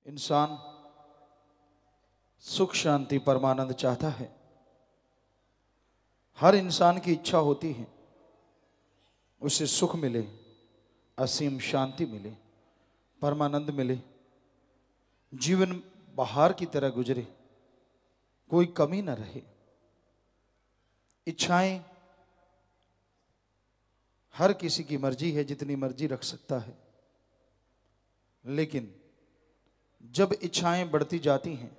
इंसान सुख शांति परमानंद चाहता है। हर इंसान की इच्छा होती है उसे सुख मिले, असीम शांति मिले, परमानंद मिले, जीवन बहार की तरह गुजरे, कोई कमी न रहे। इच्छाएं हर किसी की मर्जी है, जितनी मर्जी रख सकता है, लेकिन जब इच्छाएं बढ़ती जाती हैं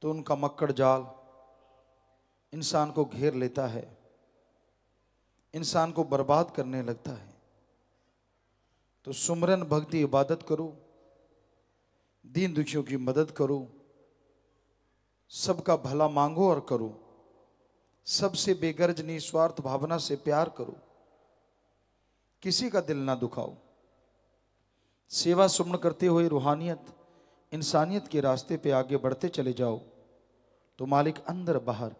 तो उनका मक्कड़ जाल इंसान को घेर लेता है, इंसान को बर्बाद करने लगता है। तो सुमरन भक्ति इबादत करो, दीन दुखियों की मदद करो, सबका भला मांगो और करो, सबसे बेगर्ज निस्वार्थ भावना से प्यार करो, किसी का दिल ना दुखाओ। सेवा सुमन करते हुए रूहानियत इंसानियत के रास्ते पे आगे बढ़ते चले जाओ तो मालिक अंदर बाहर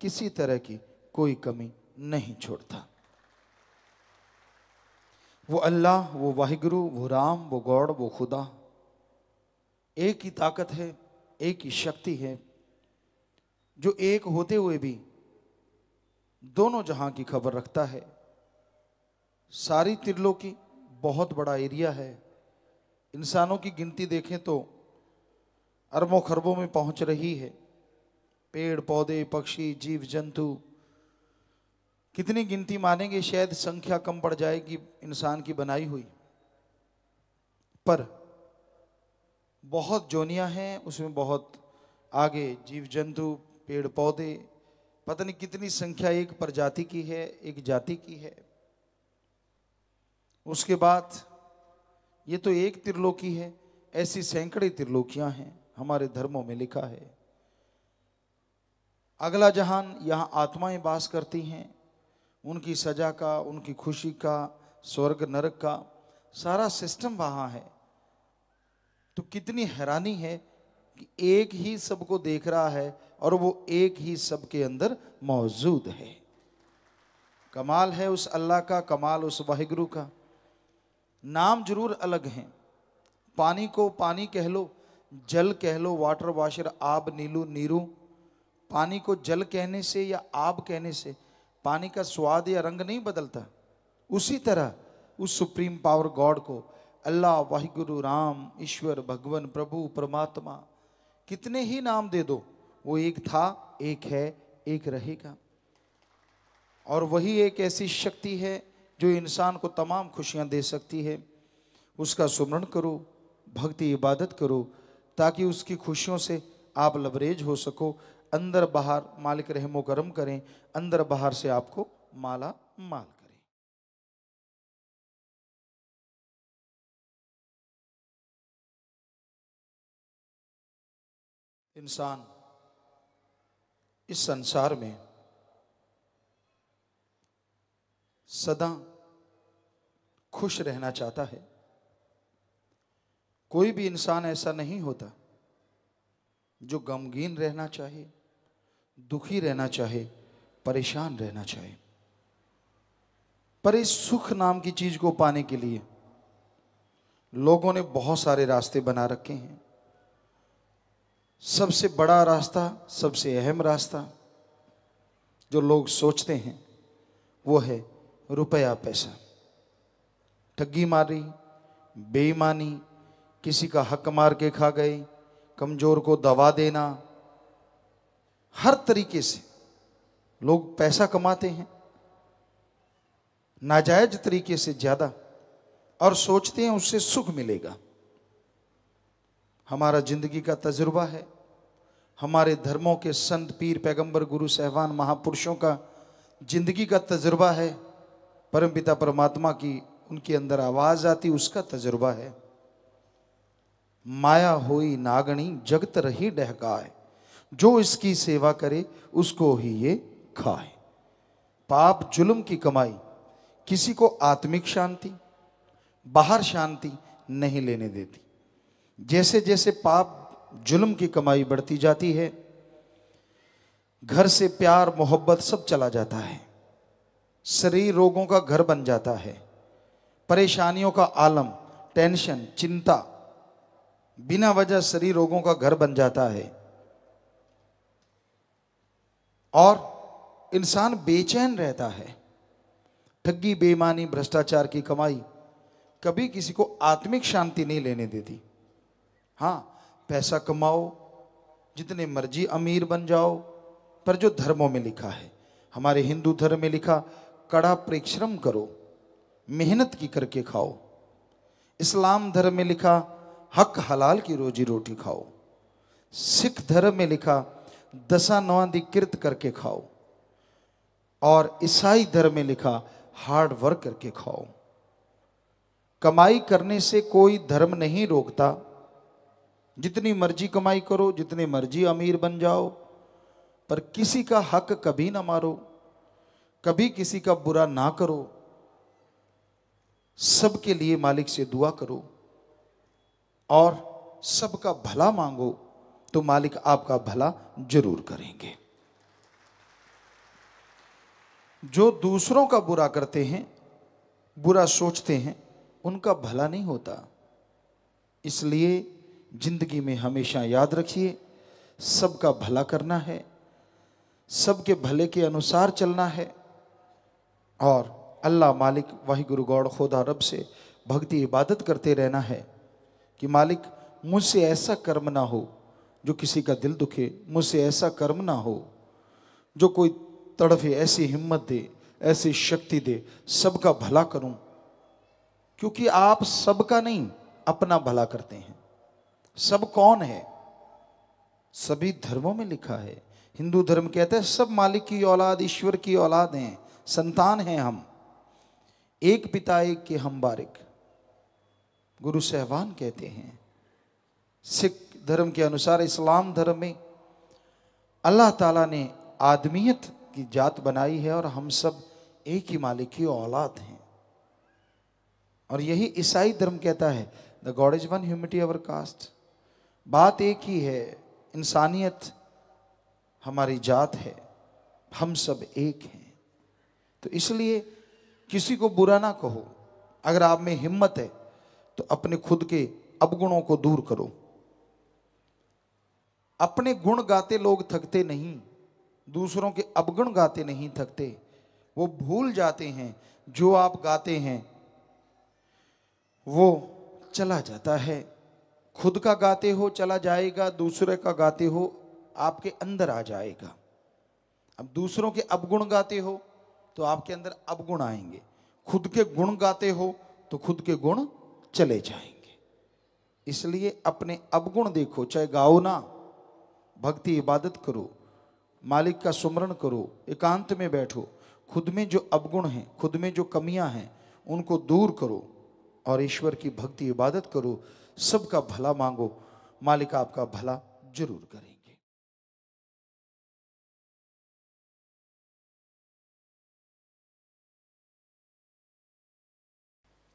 किसी तरह की कोई कमी नहीं छोड़ता। वो अल्लाह, वो वाहिगुरु, वो राम, वो गॉड, वो खुदा एक ही ताकत है, एक ही शक्ति है, जो एक होते हुए भी दोनों जहां की खबर रखता है। सारी त्रिलोकी बहुत बड़ा एरिया है। इंसानों की गिनती देखें तो अरबों खरबों में पहुंच रही है। पेड़ पौधे, पक्षी, जीव जंतु, कितनी गिनती मानेंगे, शायद संख्या कम पड़ जाएगी इंसान की बनाई हुई। पर बहुत जोनियां हैं, उसमें बहुत आगे जीव जंतु, पेड़ पौधे, पता नहीं कितनी संख्या एक प्रजाति की है, एक जाति की है। उसके बाद ये तो एक त्रिलोकी है, ऐसी सैकड़े त्रिलोकियां हैं, हमारे धर्मों में लिखा है। अगला जहान, यहां आत्माएं वास करती हैं, उनकी सजा का, उनकी खुशी का, स्वर्ग नरक का सारा सिस्टम वहां है। तो कितनी हैरानी है कि एक ही सबको देख रहा है और वो एक ही सबके अंदर मौजूद है। कमाल है उस अल्लाह का, कमाल उस वाहिगुरु का। नाम जरूर अलग हैं। पानी को पानी कह लो, जल कह लो, वाटर वाशर, आब, नीलू, नीरू। पानी को जल कहने से या आब कहने से पानी का स्वाद या रंग नहीं बदलता। उसी तरह उस सुप्रीम पावर गॉड को, अल्लाह, वाहिगुरु, राम, ईश्वर, भगवान, प्रभु, परमात्मा, कितने ही नाम दे दो, वो एक था, एक है, एक रहेगा। और वही एक ऐसी शक्ति है जो इंसान को तमाम खुशियां दे सकती है। उसका सुमरण करो, भक्ति इबादत करो, ताकि उसकी खुशियों से आप लबरेज हो सको। अंदर बाहर मालिक रहमो करम करें, अंदर बाहर से आपको माला माल करें। इंसान इस संसार में सदा खुश रहना चाहता है। कोई भी इंसान ऐसा नहीं होता जो गमगीन रहना चाहे, दुखी रहना चाहे, परेशान रहना चाहे। पर इस सुख नाम की चीज को पाने के लिए लोगों ने बहुत सारे रास्ते बना रखे हैं। सबसे बड़ा रास्ता, सबसे अहम रास्ता जो लोग सोचते हैं वो है रुपया पैसा। ठगी मारी, बेईमानी, किसी का हक मार के खा गए, कमजोर को दवा देना, हर तरीके से लोग पैसा कमाते हैं, नाजायज तरीके से ज्यादा, और सोचते हैं उससे सुख मिलेगा। हमारा जिंदगी का तजुर्बा है, हमारे धर्मों के संत, पीर, पैगंबर, गुरु साहिबान, महापुरुषों का जिंदगी का तजुर्बा है। परमपिता परमात्मा की उनके अंदर आवाज आती, उसका तजुर्बा है। माया होई नागणी जगत रही डहकाए, जो इसकी सेवा करे उसको ही ये खाए। पाप जुल्म की कमाई किसी को आत्मिक शांति, बाहर शांति नहीं लेने देती। जैसे जैसे पाप जुल्म की कमाई बढ़ती जाती है, घर से प्यार मोहब्बत सब चला जाता है, शरीर रोगों का घर बन जाता है, परेशानियों का आलम, टेंशन, चिंता, बिना वजह शरीर रोगों का घर बन जाता है और इंसान बेचैन रहता है। ठगी, बेईमानी, भ्रष्टाचार की कमाई कभी किसी को आत्मिक शांति नहीं लेने देती। हाँ, पैसा कमाओ, जितने मर्जी अमीर बन जाओ, पर जो धर्मों में लिखा है, हमारे हिंदू धर्म में लिखा कड़ा परिश्रम करो, मेहनत की करके खाओ। इस्लाम धर्म में लिखा हक हलाल की रोजी रोटी खाओ। सिख धर्म में लिखा दशा नौआंदी किरत करके खाओ। और ईसाई धर्म में लिखा हार्ड वर्क करके खाओ। कमाई करने से कोई धर्म नहीं रोकता। जितनी मर्जी कमाई करो, जितने मर्जी अमीर बन जाओ, पर किसी का हक कभी ना मारो, कभी किसी का बुरा ना करो। सबके लिए मालिक से दुआ करो और सबका भला मांगो, तो मालिक आपका भला जरूर करेंगे। जो दूसरों का बुरा करते हैं, बुरा सोचते हैं, उनका भला नहीं होता। इसलिए जिंदगी में हमेशा याद रखिए, सबका भला करना है, सबके भले के अनुसार चलना है और अल्लाह मालिक वाहिगुरु गॉड खुदा रब से भक्ति इबादत करते रहना है कि मालिक मुझसे ऐसा कर्म ना हो जो किसी का दिल दुखे, मुझसे ऐसा कर्म ना हो जो कोई तड़फे, ऐसी हिम्मत दे, ऐसी शक्ति दे, सबका भला करूं। क्योंकि आप सबका नहीं, अपना भला करते हैं। सब कौन है? सभी धर्मों में लिखा है। हिंदू धर्म कहता है सब मालिक की औलाद, ईश्वर की औलाद हैं, संतान हैं हम, एक पिता एक के हम बारिक, गुरु साहबान कहते हैं। सिख धर्म के अनुसार, इस्लाम धर्म में अल्लाह ताला ने आदमियत की जात बनाई है और हम सब एक ही मालिक की औलाद हैं। और यही ईसाई धर्म कहता है the God is one, humanity our caste. बात एक ही है, इंसानियत हमारी जात है, हम सब एक हैं। तो इसलिए किसी को बुरा ना कहो। अगर आप में हिम्मत है तो अपने खुद के अवगुणों को दूर करो। अपने गुण गाते लोग थकते नहीं, दूसरों के अवगुण गाते नहीं थकते। वो भूल जाते हैं जो आप गाते हैं वो चला जाता है। खुद का गाते हो चला जाएगा, दूसरे का गाते हो आपके अंदर आ जाएगा। अब दूसरों के अवगुण गाते हो तो आपके अंदर अवगुण आएंगे, खुद के गुण गाते हो तो खुद के गुण चले जाएंगे। इसलिए अपने अवगुण देखो, चाहे गाओ ना, भक्ति इबादत करो, मालिक का सुमरण करो, एकांत में बैठो, खुद में जो अवगुण हैं, खुद में जो कमियां हैं, उनको दूर करो और ईश्वर की भक्ति इबादत करो। सबका भला मांगो, मालिक आपका भला जरूर करेंगे।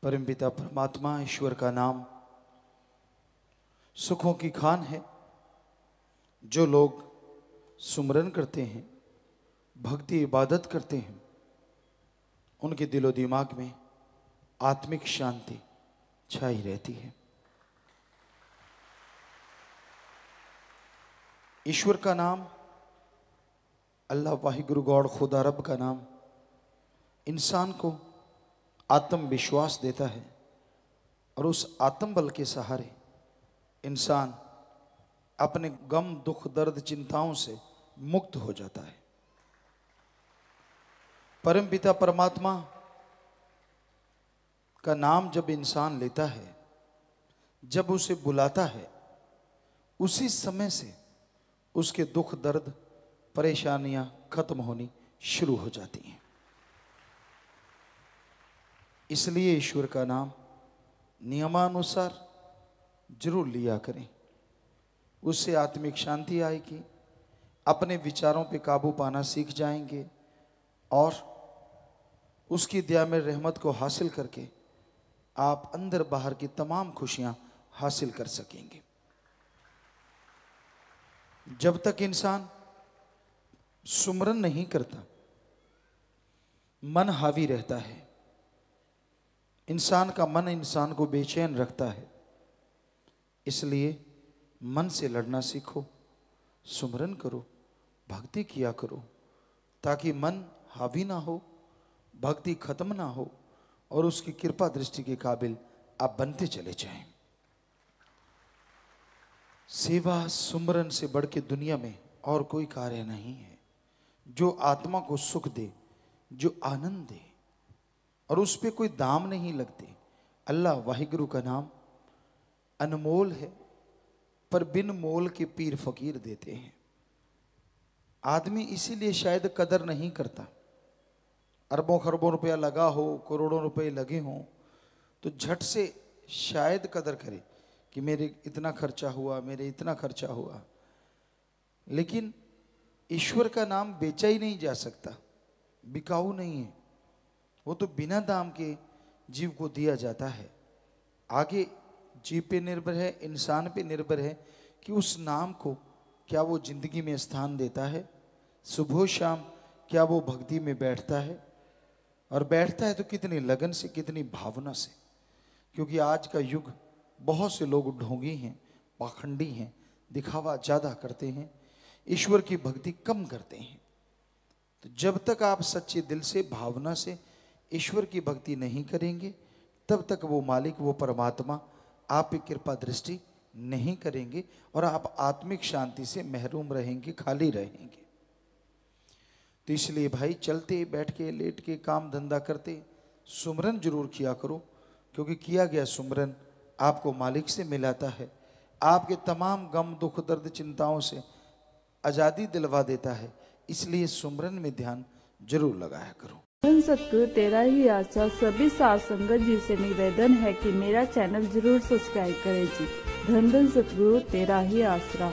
परमपिता परमात्मा ईश्वर का नाम सुखों की खान है। जो लोग सुमरन करते हैं, भक्ति इबादत करते हैं, उनके दिलो दिमाग में आत्मिक शांति छाई रहती है। ईश्वर का नाम, अल्लाह वाहिगुरु गॉड खुदा रब का नाम इंसान को आत्मविश्वास देता है और उस आत्म बल के सहारे इंसान अपने गम, दुख, दर्द, चिंताओं से मुक्त हो जाता है। परमपिता परमात्मा का नाम जब इंसान लेता है, जब उसे बुलाता है, उसी समय से उसके दुख, दर्द, परेशानियां खत्म होनी शुरू हो जाती हैं। इसलिए ईश्वर का नाम नियमानुसार जरूर लिया करें। उससे आत्मिक शांति आएगी, अपने विचारों पे काबू पाना सीख जाएंगे और उसकी दया में रहमत को हासिल करके आप अंदर बाहर की तमाम खुशियां हासिल कर सकेंगे। जब तक इंसान सुमरन नहीं करता, मन हावी रहता है, इंसान का मन इंसान को बेचैन रखता है। इसलिए मन से लड़ना सीखो, सुमरन करो, भक्ति किया करो, ताकि मन हावी ना हो, भक्ति खत्म ना हो और उसकी कृपा दृष्टि के काबिल आप बनते चले जाएं। सेवा सुमरन से बढ़ के दुनिया में और कोई कार्य नहीं है जो आत्मा को सुख दे, जो आनंद दे और उस पे कोई दाम नहीं लगते। अल्लाह वाहिगुरु का नाम अनमोल है, पर बिन मोल के पीर फकीर देते हैं। आदमी इसीलिए शायद कदर नहीं करता। अरबों खरबों रुपया लगा हो, करोड़ों रुपए लगे हों, तो झट से शायद कदर करे कि मेरे इतना खर्चा हुआ, मेरे इतना खर्चा हुआ। लेकिन ईश्वर का नाम बेचा ही नहीं जा सकता, बिकाऊ नहीं है। वो तो बिना दाम के जीव को दिया जाता है। आगे जीव पे निर्भर है, इंसान पे निर्भर है कि उस नाम को क्या वो जिंदगी में स्थान देता है। सुबह शाम क्या वो भक्ति में बैठता है, और बैठता है तो कितनी लगन से, कितनी भावना से। क्योंकि आज का युग बहुत से लोग ढोंगी हैं, पाखंडी हैं, दिखावा ज़्यादा करते हैं, ईश्वर की भक्ति कम करते हैं। तो जब तक आप सच्चे दिल से, भावना से ईश्वर की भक्ति नहीं करेंगे, तब तक वो मालिक, वो परमात्मा आप पे कृपा दृष्टि नहीं करेंगे और आप आत्मिक शांति से महरूम रहेंगे, खाली रहेंगे। तो इसलिए भाई, चलते बैठ के लेट के काम धंधा करते सुमरन जरूर किया करो, क्योंकि किया गया सुमरन आपको मालिक से मिलाता है, आपके तमाम गम दुख दर्द चिंताओं से आज़ादी दिलवा देता है। इसलिए सुमरन में ध्यान जरूर लगाया करो। धन सतगुरु तेरा ही आशा सभी साध संगत जी से निवेदन है कि मेरा चैनल जरूर सब्सक्राइब करें जी। धन धन सतगुरु तेरा ही आसरा।